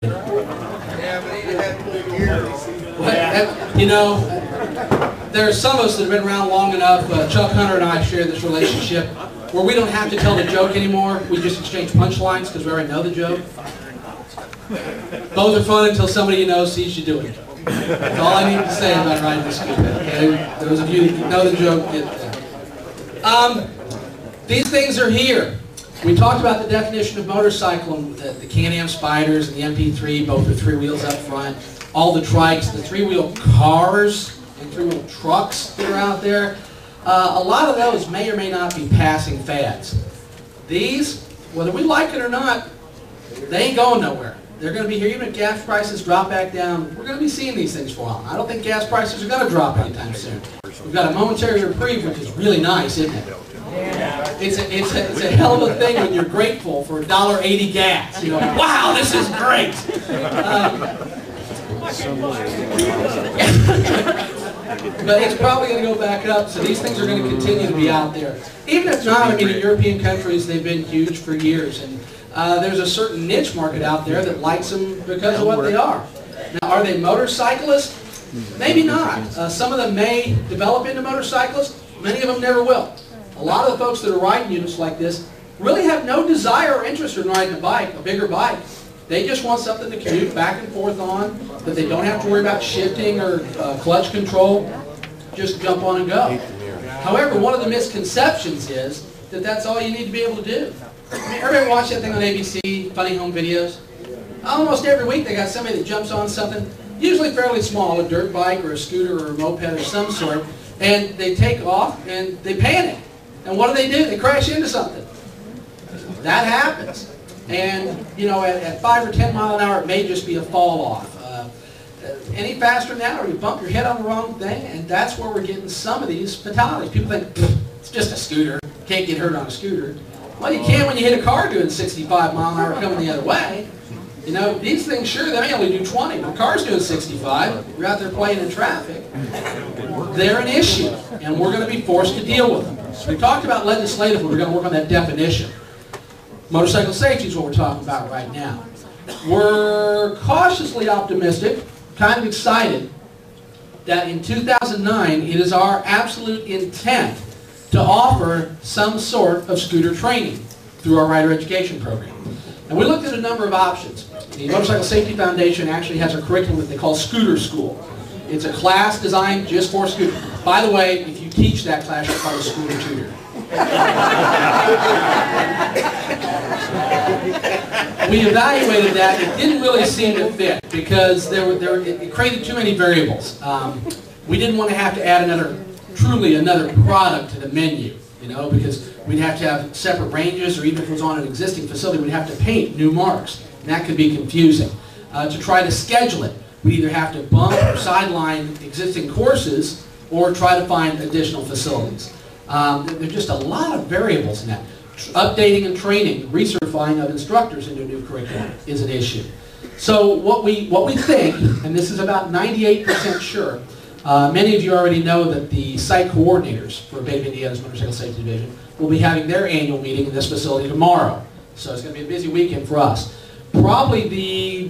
You know, there are some of us that have been around long enough. Chuck Hunter and I share this relationship where we don't have to tell the joke anymore. We just exchange punchlines because we already know the joke. Both are fun until somebody you know sees you doing it. That's all I need to say about riding the scooter. Okay? Those of you that know the joke get that. These things are here. We talked about the definition of motorcycle, and the Can-Am Spyders and the MP3, both with 3 wheels up front. All the trikes, the 3-wheel cars and 3-wheel trucks that are out there. A lot of those may or may not be passing fads. These, whether we like it or not, they ain't going nowhere. They're going to be here even if gas prices drop back down. We're going to be seeing these things for a while. I don't think gas prices are going to drop anytime soon. We've got a momentary reprieve, which is really nice, isn't it? It's a hell of a thing when you're grateful for $1.80 gas. You know, wow, this is great. But it's probably going to go back up, so these things are going to continue to be out there. Even if not, I mean, in European countries, they've been huge for years. And there's a certain niche market out there that likes them because of what they are. Now, are they motorcyclists? Maybe not. Some of them may develop into motorcyclists. Many of them never will. A lot of the folks that are riding units like this really have no desire or interest in riding a bike, a bigger bike. They just want something to commute back and forth on, that they don't have to worry about shifting or clutch control. Just jump on and go. However, one of the misconceptions is that that's all you need to be able to do. I mean, everybody watch that thing on ABC, Funny Home Videos? Almost every week they got somebody that jumps on something, usually fairly small, a dirt bike or a scooter or a moped or some sort, and they take off and they panic. And what do? They crash into something. That happens. And, you know, at 5 or 10 mile an hour, it may just be a fall off. Any faster now, or you bump your head on the wrong thing, and that's where we're getting some of these fatalities. People think, it's just a scooter. Can't get hurt on a scooter. Well, you can when you hit a car doing 65 mile an hour coming the other way. You know, these things, sure, they may only do 20. But cars doing 65, you're out there playing in traffic. They're an issue, and we're going to be forced to deal with them. So we talked about legislatively, we're going to work on that definition. Motorcycle safety is what we're talking about right now. We're cautiously optimistic, kind of excited, that in 2009, it is our absolute intent to offer some sort of scooter training through our rider education program. And we looked at a number of options. The Motorcycle Safety Foundation actually has a curriculum that they call Scooter School. It's a class designed just for scooters. By the way, if you teach that class, you're called a scooter tutor. We evaluated that. It didn't really seem to fit because it created too many variables. We didn't want to have to add truly another product to the menu, you know, because we'd have to have separate ranges, or even if it was on an existing facility, we'd have to paint new marks. And that could be confusing. To try to schedule it, we'd either have to bump or sideline existing courses or try to find additional facilities. There's just a lot of variables in that. Updating and training, recertifying of instructors into a new curriculum is an issue. So what we think, and this is about 98% sure, many of you already know that the site coordinators for ABATE Indiana's Motorcycle Safety Division will be having their annual meeting in this facility tomorrow. So it's going to be a busy weekend for us. Probably the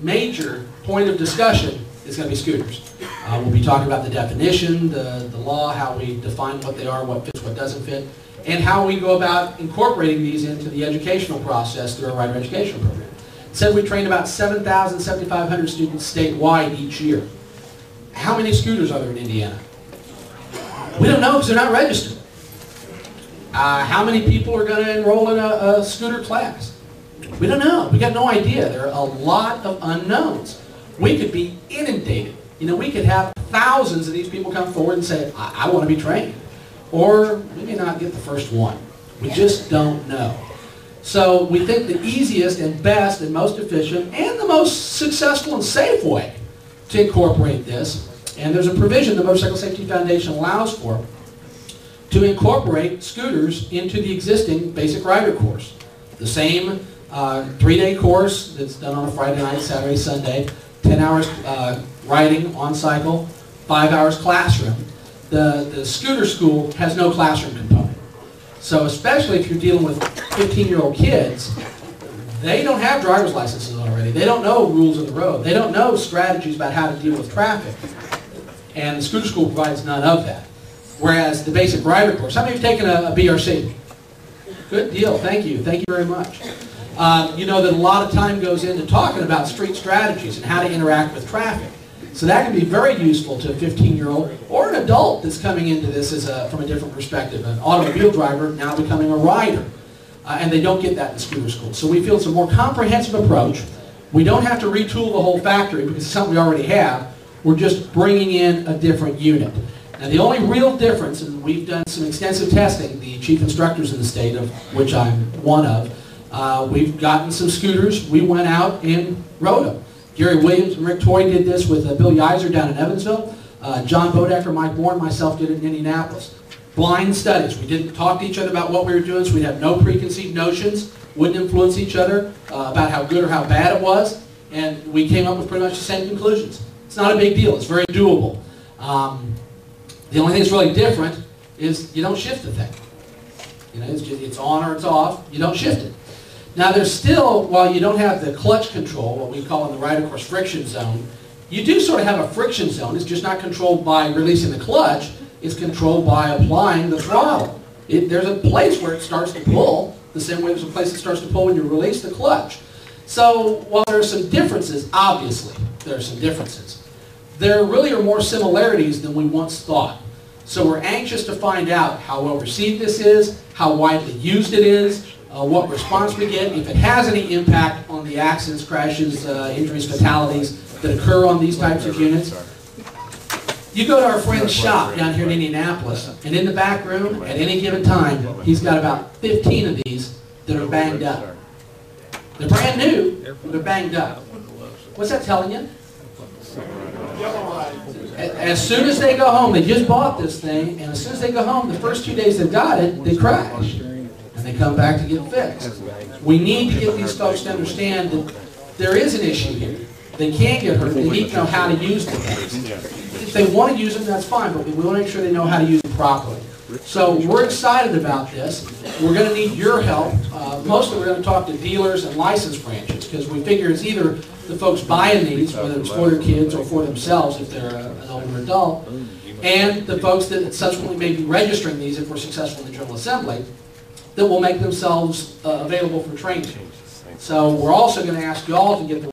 major point of discussion is going to be scooters. We'll be talking about the definition, the law, how we define what they are, what fits, what doesn't fit, and how we go about incorporating these into the educational process through our rider education program. It said we train about 7,000, 7,500 students statewide each year. How many scooters are there in Indiana? We don't know because they're not registered. How many people are going to enroll in a scooter class? We don't know. We got no idea. There are a lot of unknowns. We could be inundated. You know, we could have thousands of these people come forward and say, I want to be trained. Or we may not get the first one. We just don't know. So we think the easiest and best and most efficient and the most successful and safe way to incorporate this, and there's a provision the Motorcycle Safety Foundation allows for, to incorporate scooters into the existing basic rider course. The same 3-day course that's done on a Friday night, Saturday, Sunday, 10 hours riding on cycle, 5 hours classroom. The scooter school has no classroom component. So especially if you're dealing with 15-year-old kids, They don't have driver's licenses already. They don't know rules of the road. They don't know strategies about how to deal with traffic. And the scooter school provides none of that. Whereas the basic rider course, how many have taken a BRC? Good deal. Thank you. Thank you very much. You know that a lot of time goes into talking about street strategies and how to interact with traffic. So that can be very useful to a 15-year-old or an adult that's coming into this from a different perspective. An automobile driver now becoming a rider. And they don't get that in scooter school. So we feel it's a more comprehensive approach. We don't have to retool the whole factory because it's something we already have. We're just bringing in a different unit. Now the only real difference, and we've done some extensive testing, the chief instructors in the state, of which I'm one of, we've gotten some scooters. We went out and rode them. Gary Williams and Rick Toy did this with Bill Yiser down in Evansville. John Bodecker, Mike Bourne, myself did it in Indianapolis. Blind studies. We didn't talk to each other about what we were doing, so we'd have no preconceived notions, wouldn't influence each other about how good or how bad it was, and we came up with pretty much the same conclusions. It's not a big deal. It's very doable. The only thing that's really different is you don't shift the thing. You know, it's on or it's off. You don't shift it. Now there's still, while you don't have the clutch control, what we call in the rider course friction zone, you do sort of have a friction zone. It's just not controlled by releasing the clutch. It's controlled by applying the throttle. There's a place where it starts to pull, the same way there's a place that starts to pull when you release the clutch. So while there are some differences, obviously there are some differences, there really are more similarities than we once thought. So we're anxious to find out how well received this is, how widely used it is, what response we get, if it has any impact on the accidents, crashes, injuries, fatalities that occur on these types of units. You go to our friend's shop down here in Indianapolis, and in the back room, at any given time, he's got about 15 of these that are banged up. They're brand new, but they're banged up. What's that telling you? As soon as they go home, they just bought this thing, and as soon as they go home, the first 2 days they've got it, they crash. And they come back to get fixed. We need to get these folks to understand that there is an issue here. They can't get hurt. They need to know how to use the things. If they want to use them, that's fine, but we want to make sure they know how to use them properly. So we're excited about this. We're going to need your help. Mostly we're going to talk to dealers and licensed branches because we figure it's either the folks buying these, whether it's for their kids or for themselves if they're an older adult, and the folks that subsequently may be registering these if we're successful in the General Assembly, that will make themselves available for training. So we're also going to ask you all to get the